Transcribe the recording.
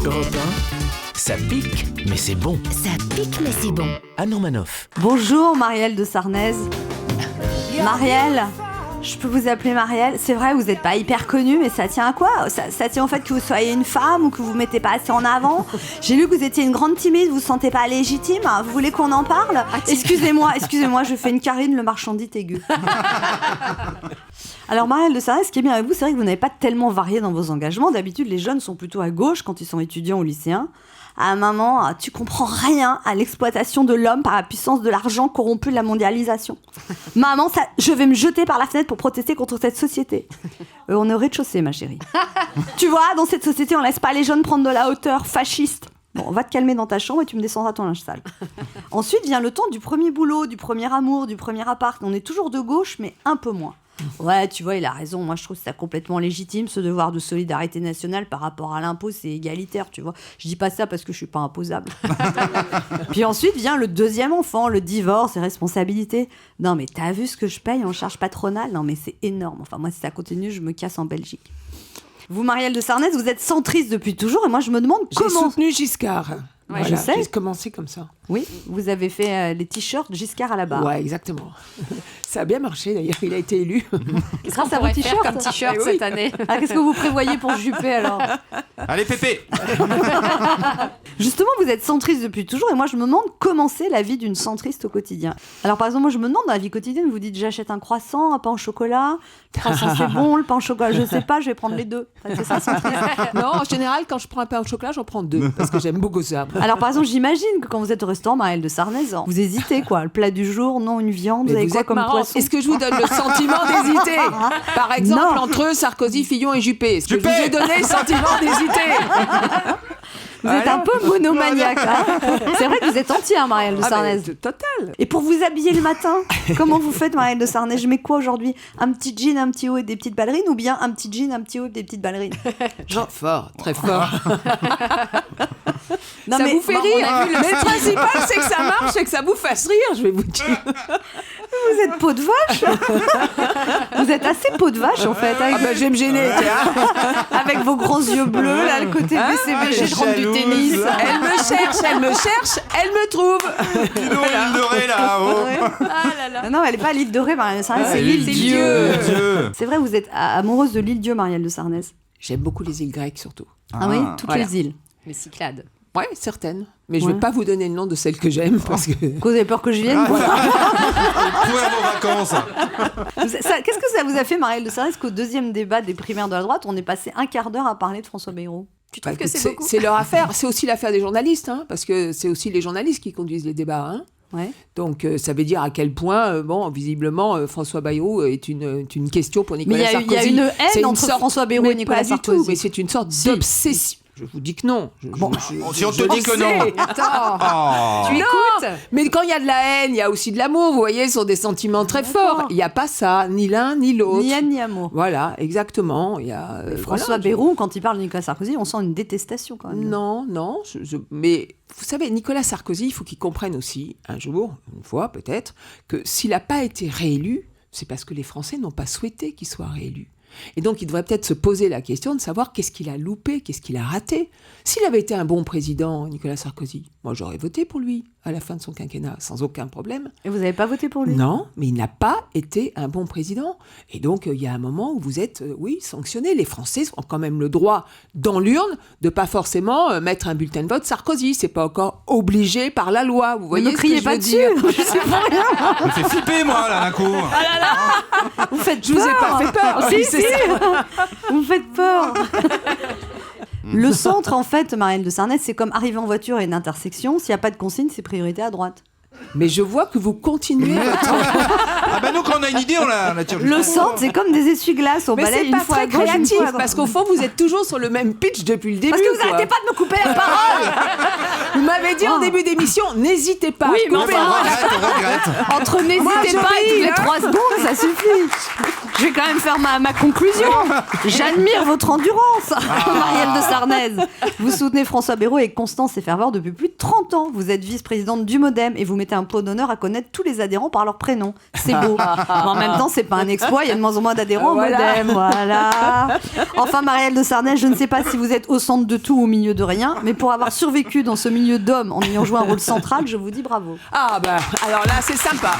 Europe 1, ça pique, mais c'est bon. Ça pique, mais c'est bon. Anne Romanoff. Bonjour Marielle de Sarnez. Marielle, je peux vous appeler Marielle. C'est vrai, vous n'êtes pas hyper connue, mais ça tient à quoi ? Ça tient au fait que vous soyez une femme ou que vous ne mettez pas assez en avant. J'ai lu que vous étiez une grande timide, vous ne vous sentez pas légitime. Vous voulez qu'on en parle ? Excusez-moi, je fais une Karine le marchandite aiguë. Alors Marielle de Sarnez, ce qui est bien avec vous, c'est vrai que vous n'avez pas tellement varié dans vos engagements. D'habitude, les jeunes sont plutôt à gauche quand ils sont étudiants ou lycéens. Ah maman, tu comprends rien à l'exploitation de l'homme par la puissance de l'argent corrompu de la mondialisation. Maman, je vais me jeter par la fenêtre pour protester contre cette société. On est au rez-de-chaussée, ma chérie. Tu vois, dans cette société, on laisse pas les jeunes prendre de la hauteur, fasciste. Bon, va te calmer dans ta chambre et tu me descendras ton linge sale. Ensuite vient le temps du premier boulot, du premier amour, du premier appart. On est toujours de gauche, mais un peu moins. Ouais, tu vois, il a raison. Moi, je trouve ça complètement légitime, ce devoir de solidarité nationale par rapport à l'impôt, c'est égalitaire, tu vois. Je dis pas ça parce que je suis pas imposable. Puis ensuite vient le deuxième enfant, le divorce et responsabilité. Non, mais t'as vu ce que je paye en charge patronale ? Non, mais c'est énorme. Enfin, moi, si ça continue, je me casse en Belgique. Vous, Marielle de Sarnez, vous êtes centriste depuis toujours et moi, je me demande comment... J'ai soutenu Giscard. Ouais, voilà, je sais. J'ai commencé comme ça. Oui, vous avez fait les t-shirts Giscard à la barre. Ouais, exactement. Ça a bien marché d'ailleurs, il a été élu. Grâce à vos t-shirts comme t-shirt cette année. Ah, qu'est-ce que vous prévoyez pour Juppé alors ? Allez Pépé. Justement, vous êtes centriste depuis toujours et moi je me demande comment c'est la vie d'une centriste au quotidien. Alors par exemple, moi je me demande dans la vie quotidienne, vous dites j'achète un croissant, un pain au chocolat, le croissant c'est bon, le pain au chocolat je sais pas, je vais prendre les deux. Enfin, c'est ça centriste. Non, en général, quand je prends un pain au chocolat, j'en prends deux parce que j'aime beaucoup ça. Alors par exemple, j'imagine que quand vous êtes au restaurant Marielle de Sarnez, vous hésitez quoi, le plat du jour, non une viande, vous avez quoi comme poisson ? Est-ce que je vous donne le sentiment d'hésiter ? Par exemple, Non. entre Sarkozy, Fillon et Juppé. Est-ce que je vous ai donné le sentiment d'hésiter ? Vous êtes un peu monomaniaque. Hein. C'est vrai que vous êtes anti, Marielle de Sarnez. Total. Et pour vous habiller le matin, comment vous faites, Marielle de Sarnez ? Je mets quoi aujourd'hui ? Un petit jean, un petit haut et des petites ballerines, ou bien un petit jean, un petit haut et des petites ballerines ? Genre fort, très fort. Non, ça mais vous fait rire. Mais le principal, c'est que ça marche et que ça vous fasse rire, je vais vous dire. vous êtes peau de vache. Vous êtes assez peau de vache, en fait. Avec, je vais me gêner, tiens. avec vos grands yeux bleus, là, le côté BCBG de rendre du tennis. Elle me cherche, elle me trouve. Dis-nous l'île de Ré là-haut. Ouais. Ah là là. Non, elle n'est pas l'île de Ré, Marielle de Sarnez, c'est l'île Dieu. Dieu. C'est vrai, vous êtes amoureuse de l'île Dieu, Marielle de Sarnez. J'aime beaucoup les îles grecques, surtout. Ah oui, toutes voilà. les îles. Les Cyclades. Ouais, certaines. Mais je ne vais pas vous donner le nom de celles que j'aime parce que... Vous avez peur que je vienne Pour vos vacances. Qu'est-ce que ça vous a fait, Marielle de Sarnez, qu'au deuxième débat des primaires de la droite, on est passé un quart d'heure à parler de François Bayrou ? Tu trouves que c'est beaucoup ? C'est leur affaire. C'est aussi l'affaire des journalistes, hein, parce que c'est aussi les journalistes qui conduisent les débats. Hein. Ouais. Donc, ça veut dire à quel point, visiblement, François Bayrou est une question pour Nicolas Sarkozy. Il y a une C'est haine entre François Bayrou et Nicolas Sarkozy. Mais c'est une sorte d'obsession. Je vous dis que non. Si on te dit que non. Attends. Tu écoutes ? Mais quand il y a de la haine, il y a aussi de l'amour. Vous voyez, ce sont des sentiments très forts. Il n'y a pas ça, ni l'un ni l'autre. Ni haine ni amour. Voilà, exactement. Il y a, François Bayrou, quand il parle de Nicolas Sarkozy, on sent une détestation quand même. Non. Mais vous savez, Nicolas Sarkozy, il faut qu'il comprenne aussi, un jour, une fois peut-être, que s'il n'a pas été réélu, c'est parce que les Français n'ont pas souhaité qu'il soit réélu. Et donc, il devrait peut-être se poser la question de savoir qu'est-ce qu'il a loupé, qu'est-ce qu'il a raté. S'il avait été un bon président, Nicolas Sarkozy, moi, j'aurais voté pour lui à la fin de son quinquennat, sans aucun problème. Et vous n'avez pas voté pour lui ? Non, mais il n'a pas été un bon président. Et donc, il y a un moment où vous êtes, sanctionné. Les Français ont quand même le droit, dans l'urne, de pas forcément mettre un bulletin de vote Sarkozy. C'est pas encore obligé par la loi. Vous voyez ne criez pas dessus. Je sais pas rien. Ça me fait flipper moi là d'un coup. Vous faites Je vous ai pas fait peur. Si. Vous me faites peur. Le centre, en fait, Marielle de Sarnez, c'est comme arriver en voiture à une intersection. S'il n'y a pas de consigne, c'est priorité à droite. Mais je vois que vous continuez. Ah ben nous quand on a une idée on la tire. Le centre, c'est comme des essuie-glaces. On Mais balaye c'est une pas fois à très gauche, une créatif, fois à droite. parce qu'au fond, vous êtes toujours sur le même pitch depuis le début. Parce que vous quoi. n'arrêtez pas de me couper la parole. Vous m'avez dit en début d'émission, n'hésitez pas. Oui, mais coupez-moi. On regrette. Entre Moi, n'hésitez je pas et ris, toutes les hein. 3 secondes, ça suffit. Je vais quand même faire ma conclusion. J'admire votre endurance, Marielle de Sarnez. Vous soutenez François Bayrou avec constance et ferveur depuis plus de 30 ans. Vous êtes vice-présidente du MoDem et vous mettez mettez un point d'honneur à connaître tous les adhérents par leur prénom. C'est beau. Mais en même temps, c'est pas un exploit, il y a de moins en moins d'adhérents au Modem. Voilà. Enfin, Marielle de Sarnez, je ne sais pas si vous êtes au centre de tout ou au milieu de rien, mais pour avoir survécu dans ce milieu d'hommes en ayant joué un rôle central, je vous dis bravo. Ah bah, alors là, c'est sympa.